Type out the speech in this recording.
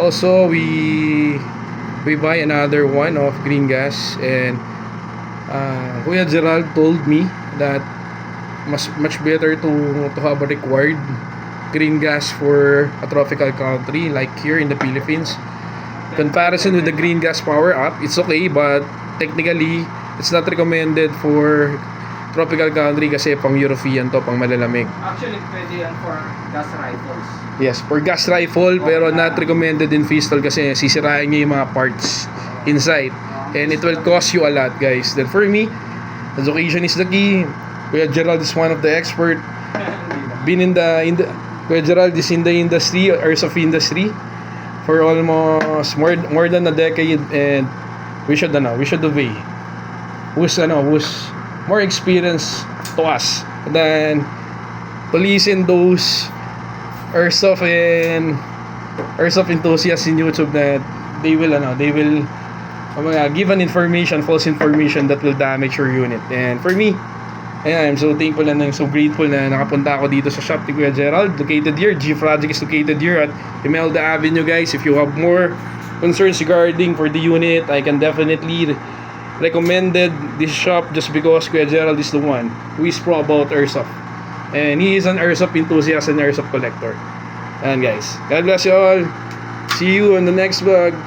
Also, we buy another one of green gas, and Kuya Gerald told me that much better to have a required green gas for a tropical country like here in the Philippines. Comparison with the green gas power up, it's okay, but technically it's not recommended for tropical country kasi pang European to, pang malalamig. Actually, pwede yan for gas rifles. Yes, for gas rifle, pero not recommended in pistol kasi sisirain niya yung mga parts inside, and it will cost you a lot, guys. Then for me, education is the key. Kuya Gerald is one of the expert. Been in the Kuya Gerald is in the industry, airsoft industry, for almost more than a decade, and we should obey who's more experienced to us than to listen those airsoft enthusiasts in YouTube that they will give an information, false information that will damage your unit. And for me, I'm so thankful and I'm so grateful na nakapunta ako dito sa shop ni Kuya Gerald, located here. G Project is located here at Imelda Avenue, guys. If you have more concerns regarding for the unit, I can definitely recommended this shop just because Kuya Gerald is the one who is pro about airsoft, and he is an airsoft enthusiast and airsoft collector. And guys, God bless you all. See you in the next vlog.